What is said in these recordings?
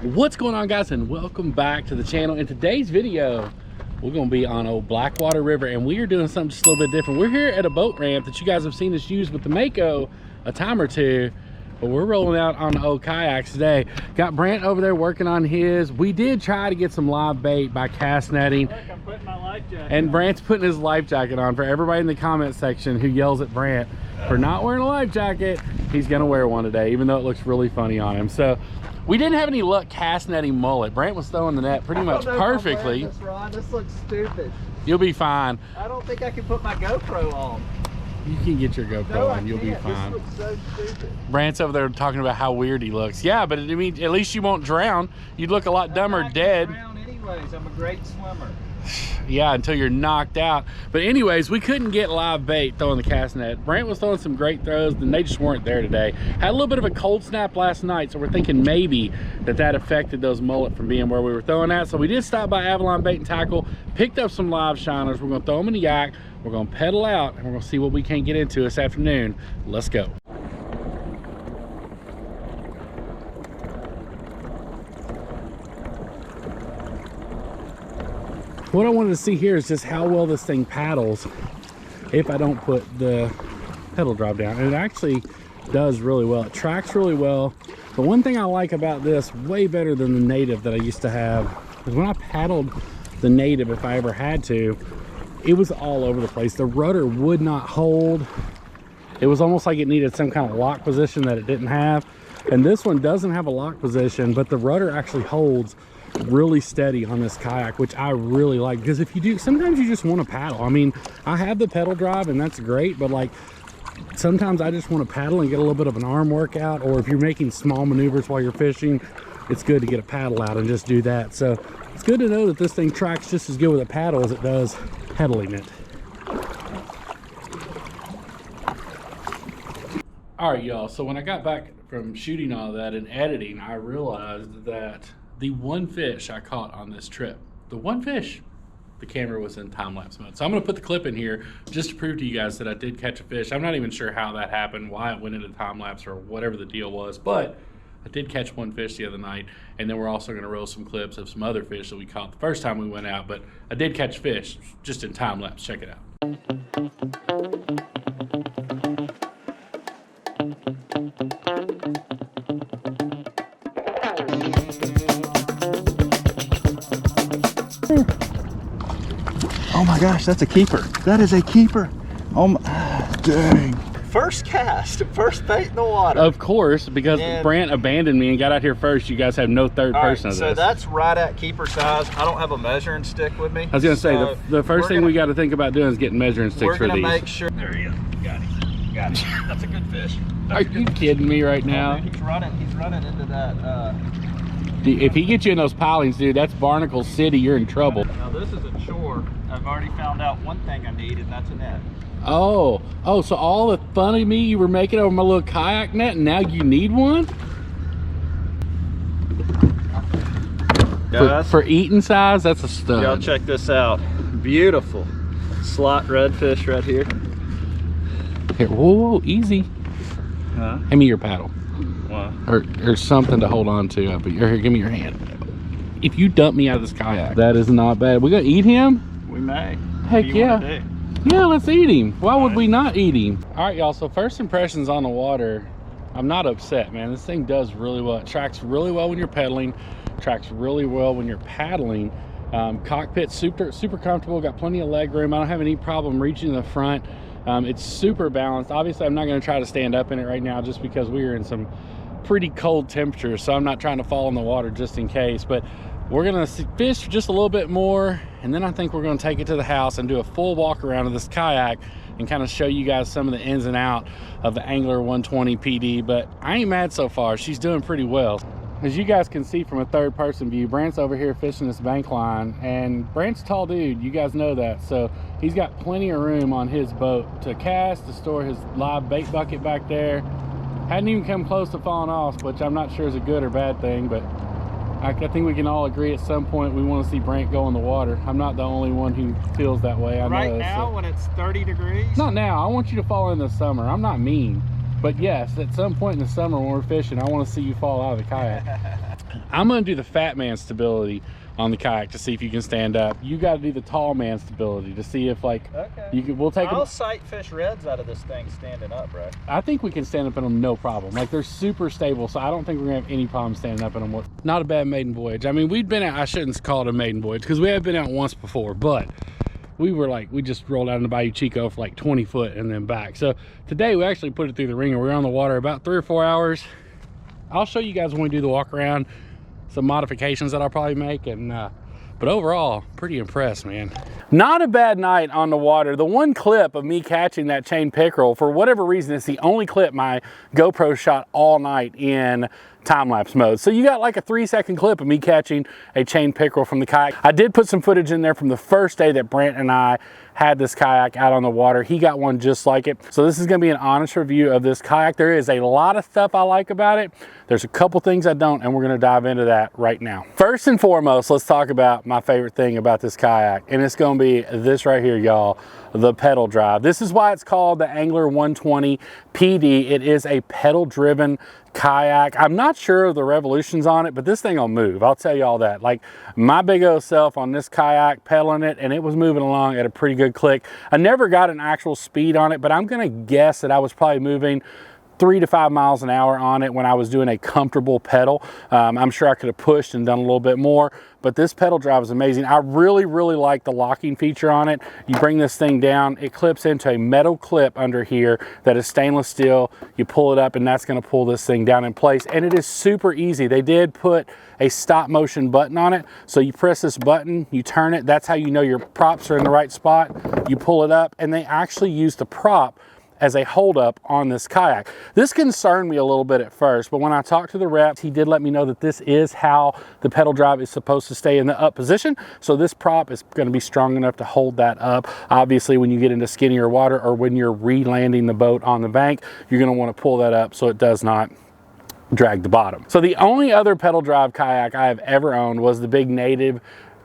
What's going on, guys, and welcome back to the channel. In today's video, we're going to be on old Blackwater River, and we are doing something just a little bit different. We're here at a boat ramp that you guys have seen us use with the Mako a time or two, but we're rolling out on the old kayaks today. Got Brant over there working on his. We did try to get some live bait by cast netting. Look, I'm putting my life jacket and on. Brant's putting his life jacket on. For everybody in the comment section who yells at Brant for not wearing a life jacket, he's gonna wear one today, even though it looks really funny on him. So we didn't have any luck cast netting mullet. Brant was throwing the net pretty much perfectly. This rod, this looks stupid. You'll be fine. I don't think I can put my GoPro on. You can get your GoPro on. You'll be fine. This looks so stupid. Brant's over there talking about how weird he looks. Yeah, but I mean, at least you won't drown. You'd look a lot dumber dead. Drown anyways. I'm a great swimmer. Yeah, until you're knocked out. But anyways, we couldn't get live bait throwing the cast net. Brant was throwing some great throws, and they just weren't there today. Had a little bit of a cold snap last night, so we're thinking maybe that affected those mullet from being where we were throwing at. So we did stop by Avalon Bait and Tackle, picked up some live shiners. We're gonna throw them in the yak. We're gonna pedal out, and we're gonna see what we can get into this afternoon. Let's go. What I wanted to see here is just how well this thing paddles if I don't put the pedal drop down. And it actually does really well. It tracks really well. The one thing I like about this way better than the native that I used to have is when I paddled the native, if I ever had to, it was all over the place. The rudder would not hold. It was almost like it needed some kind of lock position that it didn't have. And this one doesn't have a lock position, but the rudder actually holds really steady on this kayak, which I really like, because if you do, sometimes you just want to paddle. I mean, I have the pedal drive and that's great, but like sometimes I just want to paddle and get a little bit of an arm workout, or if you're making small maneuvers while you're fishing, it's good to get a paddle out and just do that. So it's good to know that this thing tracks just as good with a paddle as it does pedaling it. All right, y'all, so when I got back from shooting all that and editing, I realized that the one fish I caught on this trip, the one fish, the camera was in time-lapse mode. So I'm gonna put the clip in here just to prove to you guys that I did catch a fish. I'm not even sure how that happened, why it went into time-lapse or whatever the deal was, but I did catch one fish the other night, and then we're also gonna roll some clips of some other fish that we caught the first time we went out, but I did catch fish just in time-lapse. Check it out. Oh my gosh, that's a keeper. That is a keeper. Oh my, dang. First cast, first bait in the water. Of course, because Brant abandoned me and got out here first. You guys have no third person of this. So that's right at keeper size. I don't have a measuring stick with me. I was gonna say, the first thing we got to think about doing is getting measuring sticks for these. We're gonna make sure. There you go. Got it. Got it. That's a good fish. Are you kidding me right now? Oh, dude, he's running into that. If he gets you in those pilings, dude, that's Barnacle City. You're in trouble. Now this is a chore. I've already found out one thing I need, and that's a net. Oh, so all the fun of me you were making over my little kayak net, and now you need one? For eating size, that's a stud. Y'all check this out. Beautiful slot redfish right here. Here, whoa, easy. Huh? Hand me your paddle. What? Or something to hold on to. But here, give me your hand. If you dump me out of this kayak, that is not bad. We gonna eat him? We may. Heck yeah. Yeah, let's eat him. Why would we not eat him? All right, y'all, so first impressions on the water, I'm not upset, man. This thing does really well. It tracks really well when you're pedaling, tracks really well when you're paddling. Cockpit super comfortable, got plenty of leg room. I don't have any problem reaching the front. It's super balanced. Obviously, I'm not gonna try to stand up in it right now just because we are in some pretty cold temperatures, so I'm not trying to fall in the water just in case, but we're gonna fish just a little bit more, and then I think we're gonna take it to the house and do a full walk around of this kayak and kind of show you guys some of the ins and out of the Angler 120 PD. But I ain't mad so far. She's doing pretty well. As you guys can see from a third person view, Brant's over here fishing this bank line, and Brant's a tall dude, you guys know that, so he's got plenty of room on his boat to cast, to store his live bait bucket back there. Hadn't even come close to falling off, which I'm not sure is a good or bad thing, but I think we can all agree at some point we want to see Brant go in the water. I'm not the only one who feels that way. I know. Right now, when it's 30 degrees? Not now. I want you to fall in the summer. I'm not mean. But yes, at some point in the summer when we're fishing, I want to see you fall out of the kayak. I'm gonna do the fat man stability on the kayak to see if you can stand up. You got to do the tall man stability to see if like you can. We'll take. I'll sight fish reds out of this thing standing up, bro. I think we can stand up in them no problem. Like they're super stable, so I don't think we're gonna have any problem standing up in them. Not a bad maiden voyage. I mean, we'd been out. I shouldn't call it a maiden voyage because we have been out once before, but we were like, we just rolled out in the Bayou Chico for like 20 foot and then back. So today we actually put it through the ringer. We were on the water about 3 or 4 hours. I'll show you guys when we do the walk around, some modifications that I'll probably make, and but overall, pretty impressed, man. Not a bad night on the water. The one clip of me catching that chain pickerel, for whatever reason, it's the only clip my GoPro shot all night in time-lapse mode. So you got like a 3-second clip of me catching a chain pickerel from the kayak. I did put some footage in there from the first day that Brent and I had this kayak out on the water. He got one just like it. So this is gonna be an honest review of this kayak. There is a lot of stuff I like about it. There's a couple things I don't, and we're gonna dive into that right now. First and foremost, let's talk about my favorite thing about this kayak, and it's gonna be this right here, y'all, the pedal drive. This is why it's called the Angler 120 PD. It is a pedal driven kayak. I'm not sure of the revolutions on it, but this thing will move. I'll tell you all that. Like my big old self on this kayak pedaling it, and it was moving along at a pretty good click. I never got an actual speed on it, but I'm gonna guess that I was probably moving 3 to 5 miles an hour on it when I was doing a comfortable pedal. I'm sure I could have pushed and done a little bit more, but this pedal drive is amazing. I really like the locking feature on it. You bring this thing down, it clips into a metal clip under here that is stainless steel. You pull it up and that's gonna pull this thing down in place, and it is super easy. They did put a stop motion button on it. So you press this button, you turn it, that's how you know your props are in the right spot. You pull it up, and they actually use the prop as a hold up on this kayak. This concerned me a little bit at first, but when I talked to the rep, he did let me know that this is how the pedal drive is supposed to stay in the up position. So this prop is gonna be strong enough to hold that up. Obviously, when you get into skinnier water or when you're re-landing the boat on the bank, you're gonna wanna pull that up so it does not drag the bottom. So the only other pedal drive kayak I have ever owned was the big Native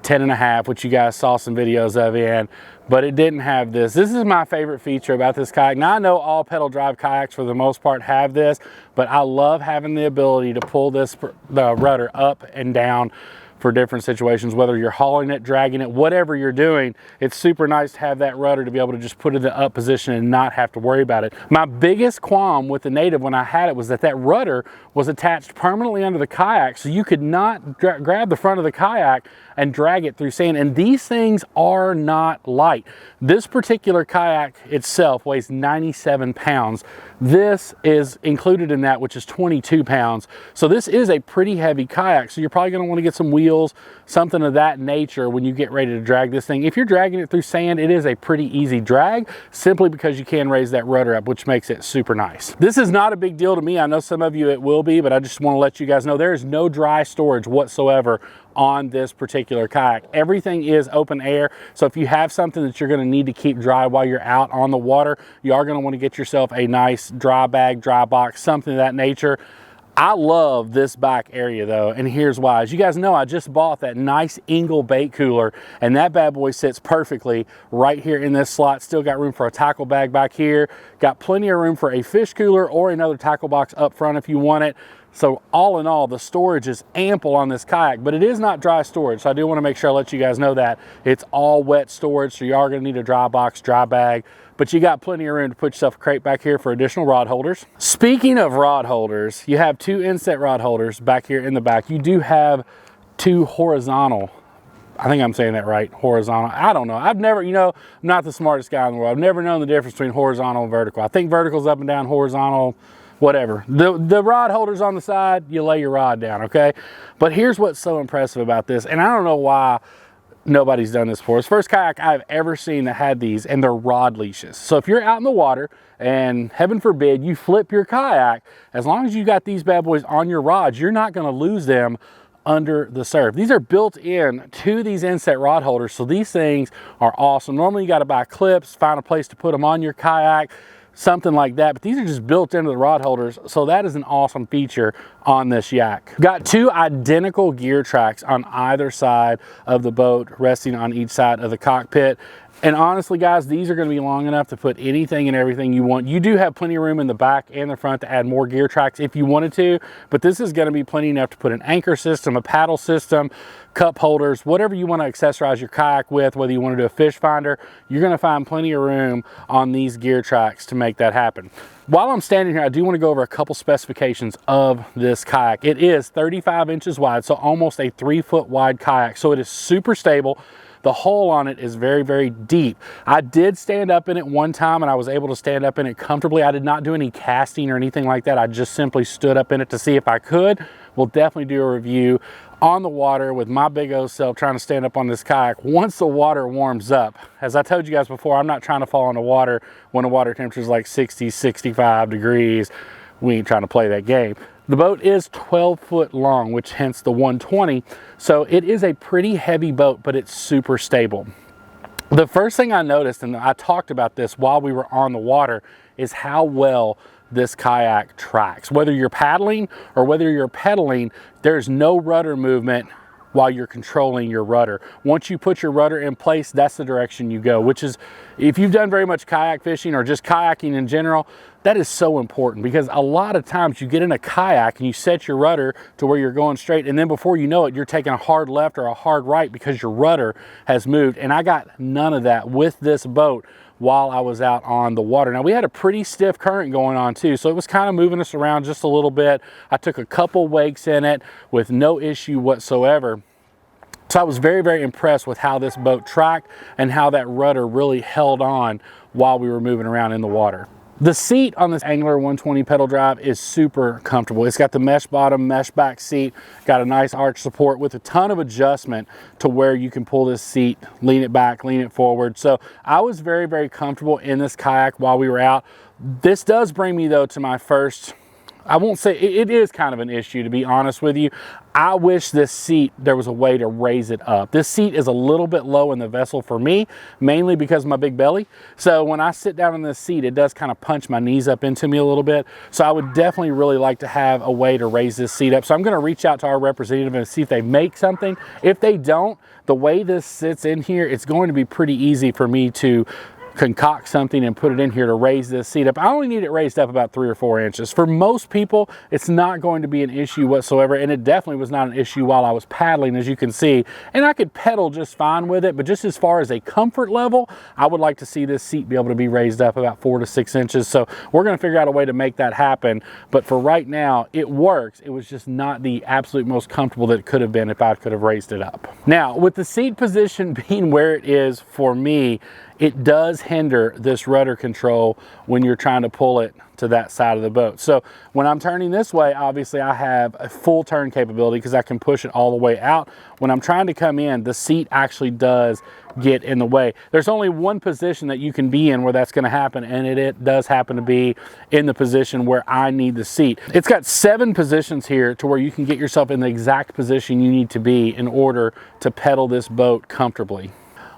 10.5, which you guys saw some videos of in, but it didn't have this. This is my favorite feature about this kayak. Now I know all pedal drive kayaks for the most part have this, but I love having the ability to pull the rudder up and down for different situations, whether you're hauling it, dragging it, whatever you're doing. It's super nice to have that rudder to be able to just put it in the up position and not have to worry about it. My biggest qualm with the Native when I had it was that that rudder was attached permanently under the kayak, so you could not grab the front of the kayak and drag it through sand. And these things are not light. This particular kayak itself weighs 97 pounds. This is included in that, which is 22 pounds. So this is a pretty heavy kayak. So you're probably gonna wanna get some wheels, something of that nature when you get ready to drag this thing. If you're dragging it through sand, it is a pretty easy drag, simply because you can raise that rudder up, which makes it super nice. This is not a big deal to me. I know some of you it will be, but I just wanna let you guys know there is no dry storage whatsoever on this particular kayak. Everything is open air, so if you have something that you're going to need to keep dry while you're out on the water, you are going to want to get yourself a nice dry bag, dry box, something of that nature. I love this back area though, and here's why. As you guys know, I just bought that nice Engel bait cooler, and that bad boy sits perfectly right here in this slot. Still got room for a tackle bag back here, got plenty of room for a fish cooler or another tackle box up front if you want it. So all in all, the storage is ample on this kayak, but it is not dry storage. So I do want to make sure I let you guys know that it's all wet storage. So you are going to need a dry box, dry bag, but you got plenty of room to put yourself a crate back here for additional rod holders. Speaking of rod holders, you have 2 inset rod holders back here in the back. You do have 2 horizontal, I think I'm saying that right, horizontal. I don't know. I've never, you know, I'm not the smartest guy in the world. I've never known the difference between horizontal and vertical. I think vertical's up and down, horizontal, whatever. The rod holders on the side, you lay your rod down, okay? But here's what's so impressive about this, and I don't know why nobody's done this before. It's the first kayak I've ever seen that had these, and they're rod leashes. So if you're out in the water and heaven forbid you flip your kayak, as long as you got these bad boys on your rods, you're not gonna lose them under the surf. These are built in to these inset rod holders, so these things are awesome. Normally you gotta buy clips, find a place to put them on your kayak, something like that, but these are just built into the rod holders, so that is an awesome feature on this yak. Got 2 identical gear tracks on either side of the boat, resting on each side of the cockpit. And honestly, guys, these are going to be long enough to put anything and everything you want. You do have plenty of room in the back and the front to add more gear tracks if you wanted to, but this is going to be plenty enough to put an anchor system, a paddle system, cup holders, whatever you want to accessorize your kayak with, whether you want to do a fish finder, you're going to find plenty of room on these gear tracks to make that happen. While I'm standing here, I do want to go over a couple specifications of this kayak. It is 35 inches wide, so almost a 3-foot wide kayak. So it is super stable. The hull on it is very, very deep. I did stand up in it one time and I was able to stand up in it comfortably. I did not do any casting or anything like that. I just simply stood up in it to see if I could. We'll definitely do a review on the water with my big old self trying to stand up on this kayak once the water warms up. As I told you guys before, I'm not trying to fall in the water when the water temperature is like 60, 65 degrees. We ain't trying to play that game. The boat is 12 foot long, which hence the 120. So it is a pretty heavy boat, but it's super stable. The first thing I noticed, and I talked about this while we were on the water, is how well this kayak tracks. Whether you're paddling or whether you're pedaling, there's no rudder movement while you're controlling your rudder. Once you put your rudder in place, that's the direction you go, which is, if you've done very much kayak fishing or just kayaking in general, that is so important, because a lot of times you get in a kayak and you set your rudder to where you're going straight, and then before you know it, you're taking a hard left or a hard right because your rudder has moved. And I got none of that with this boat while I was out on the water. Now, we had a pretty stiff current going on too, so it was kind of moving us around just a little bit. I took a couple wakes in it with no issue whatsoever. So I was very, very impressed with how this boat tracked and how that rudder really held on while we were moving around in the water. The seat on this Angler 120 pedal drive is super comfortable. It's got the mesh bottom, mesh back seat, got a nice arch support with a ton of adjustment to where you can pull this seat, lean it back, lean it forward. So I was very, very comfortable in this kayak while we were out. This does bring me though to my first, I won't say, it is kind of an issue, to be honest with you. I wish this seat, there was a way to raise it up. This seat is a little bit low in the vessel for me, mainly because of my big belly. So when I sit down in this seat, it does kind of punch my knees up into me a little bit. So I would definitely really like to have a way to raise this seat up. So I'm going to reach out to our representative and see if they make something. If they don't, the way this sits in here, it's going to be pretty easy for me to concoct something and put it in here to raise this seat up. I only need it raised up about 3 or 4 inches. For most people, it's not going to be an issue whatsoever, and it definitely was not an issue while I was paddling, as you can see. And I could pedal just fine with it, but just as far as a comfort level, I would like to see this seat be able to be raised up about 4 to 6 inches. So we're going to figure out a way to make that happen. But for right now, it works. It was just not the absolute most comfortable that it could have been if I could have raised it up. Now, with the seat position being where it is for me, it does hinder this rudder control when you're trying to pull it to that side of the boat. So when I'm turning this way, obviously I have a full turn capability because I can push it all the way out. When I'm trying to come in, the seat actually does get in the way. There's only one position that you can be in where that's going to happen, and it does happen to be in the position where I need the seat. It's got 7 positions here to where you can get yourself in the exact position you need to be in order to pedal this boat comfortably.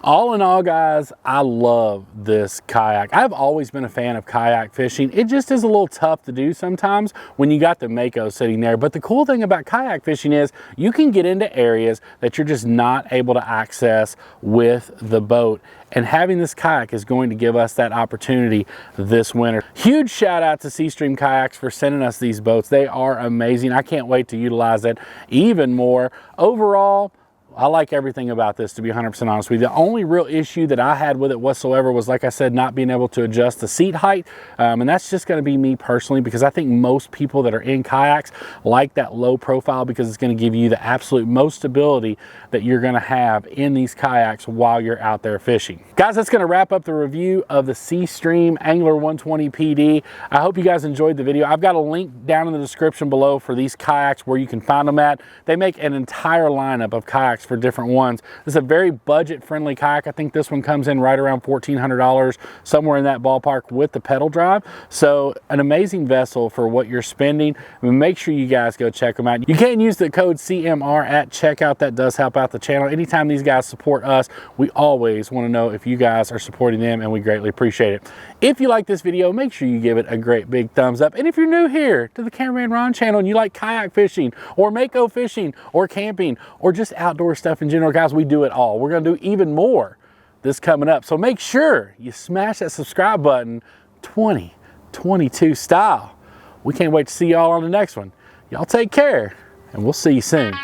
All in all, guys, I love this kayak. I've always been a fan of kayak fishing. It just is a little tough to do sometimes when you got the Mako sitting there. But the cool thing about kayak fishing is you can get into areas that you're just not able to access with the boat. And having this kayak is going to give us that opportunity this winter. Huge shout out to SeaStream Kayaks for sending us these boats. They are amazing. I can't wait to utilize it even more. Overall, I like everything about this, to be 100% honest with you. The only real issue that I had with it whatsoever was, like I said, not being able to adjust the seat height. And that's just going to be me personally, because I think most people that are in kayaks like that low profile because it's going to give you the absolute most stability that you're going to have in these kayaks while you're out there fishing. Guys, that's going to wrap up the review of the SeaStream Angler 120 PD. I hope you guys enjoyed the video. I've got a link down in the description below for these kayaks where you can find them at. They make an entire lineup of kayaks for different ones. This is a very budget-friendly kayak. I think this one comes in right around $1,400, somewhere in that ballpark with the pedal drive. So an amazing vessel for what you're spending. Make sure you guys go check them out. You can use the code CMR at checkout. That does help out the channel. Anytime these guys support us, we always want to know if you guys are supporting them, and we greatly appreciate it. If you like this video, make sure you give it a great big thumbs up. And if you're new here to the Cameraman Ron channel and you like kayak fishing or Mako fishing or camping or just outdoor stuff in general, guys, we do it all. We're going to do even more this coming up. So make sure you smash that subscribe button 2022 style. We can't wait to see y'all on the next one. Y'all take care, and we'll see you soon.